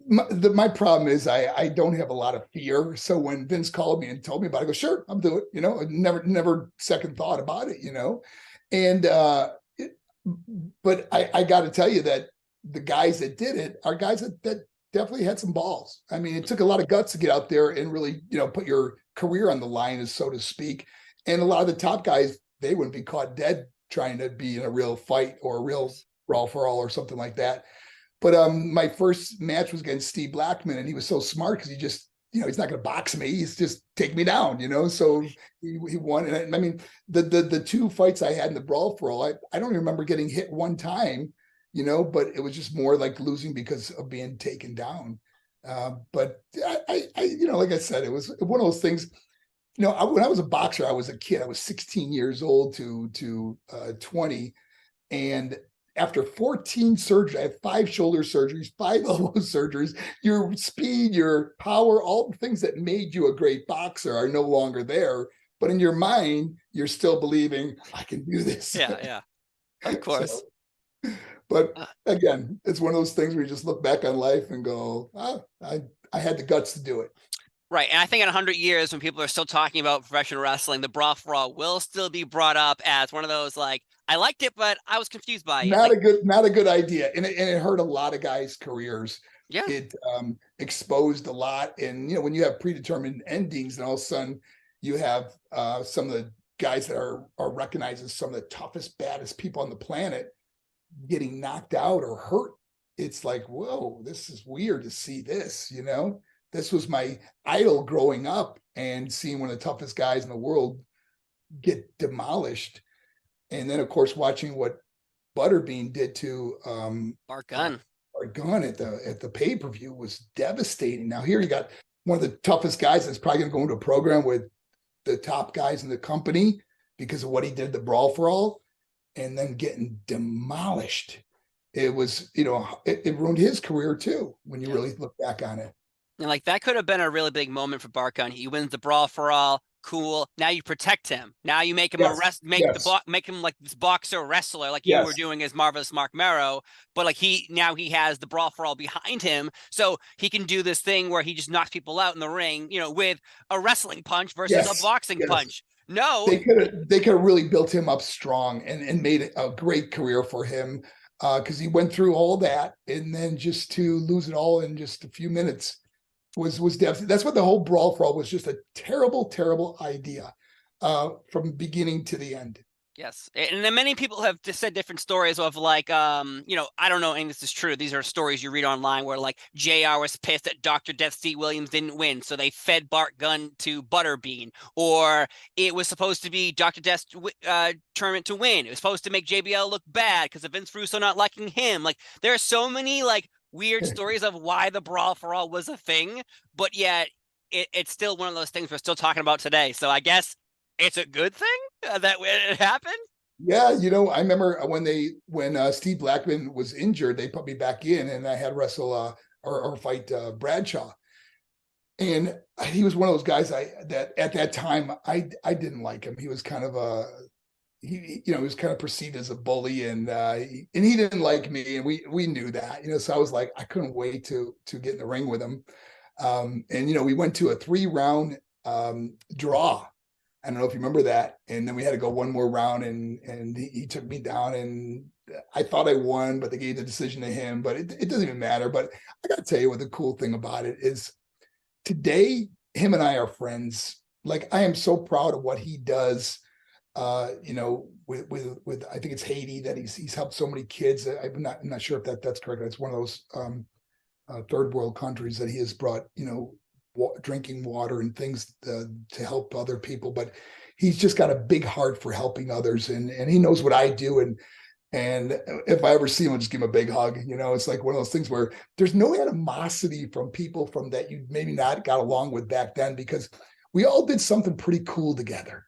my problem is I don't have a lot of fear. So when Vince called me and told me about it, I go, sure, I'll do it. Never second thought about it, and but I got to tell you that the guys that did it are guys that definitely had some balls. I mean, it took a lot of guts to get out there and really, put your career on the line, so to speak. And a lot of the top guys, they wouldn't be caught dead trying to be in a real fight or a real brawl for all or something like that. But my first match was against Steve Blackman, and he was so smart because he just, he's not going to box me. He's just take me down, So he won. And I mean, the two fights I had in the brawl for all, I don't even remember getting hit one time, but it was just more like losing because of being taken down. But I like I said, it was one of those things. When I was a boxer, I was a kid. I was 16 years old to 20, and after 14 surgeries, I had 5 shoulder surgeries, 5 elbow surgeries. Your speed, your power, all the things that made you a great boxer are no longer there. But in your mind, you're still believing, I can do this. Yeah, of course. But again, it's one of those things where you just look back on life and go, I had the guts to do it. Right. And I think in 100 years, when people are still talking about professional wrestling, the brawl for all will still be brought up as one of those, like, I liked it, but I was confused by it. Not a good idea. And it hurt a lot of guys' careers. Yeah. It exposed a lot. And, when you have predetermined endings and all of a sudden you have some of the guys that are recognized as some of the toughest, baddest people on the planet getting knocked out or hurt. It's like, whoa, this is weird to see this, This was my idol growing up, and seeing one of the toughest guys in the world get demolished. And then, of course, watching what Butterbean did to Mark Gunn at the pay-per-view was devastating. Now here you got one of the toughest guys that's probably going to go into a program with the top guys in the company because of what he did, the brawl for all, and then getting demolished. It was, it ruined his career too when you really look back on it. And like that could have been a really big moment for Mark Gunn. He wins the brawl for all. Cool. Now you protect him. Now you make him make him like this boxer wrestler, like you were doing as Marvelous Marc Mero. But like he has the brawl for all behind him, so he can do this thing where he just knocks people out in the ring, with a wrestling punch versus a boxing punch. No, they could have really built him up strong and made it a great career for him because he went through all that, and then just to lose it all in just a few minutes was devastating. That's what the whole brawl for all was, just a terrible idea from beginning to the end. Yes. And then many people have just said different stories of like, I don't know, and this is true. These are stories you read online where like JR was pissed that Dr. Death Steve Williams didn't win, so they fed Bart Gunn to Butterbean. Or it was supposed to be Dr. Death's tournament to win. It was supposed to make JBL look bad because of Vince Russo not liking him. Like there are so many like weird stories of why the brawl for all was a thing, but yet it's still one of those things we're still talking about today. So I guess it's a good thing that it happened. Yeah, I remember when Steve Blackman was injured, they put me back in, and I had wrestle or fight Bradshaw, and he was one of those guys that at that time I didn't like him. He was kind of he was kind of perceived as a bully, and he didn't like me, and we knew that, so I was like, I couldn't wait to get in the ring with him. And we went to a 3-round draw. I don't know if you remember that. And then we had to go one more round, and he took me down, and I thought I won, but they gave the decision to him. But it doesn't even matter. But I got to tell you what the cool thing about it is, today him and I are friends. Like, I am so proud of what he does. With I think it's Haiti that he's helped so many kids. I'm not sure if that's correct. It's one of those third world countries that he has brought drinking water and things to help other people. But he's just got a big heart for helping others, and he knows what I do. And if I ever see him, I'll just give him a big hug. It's like one of those things where there's no animosity from people from that you maybe not got along with back then, because we all did something pretty cool together.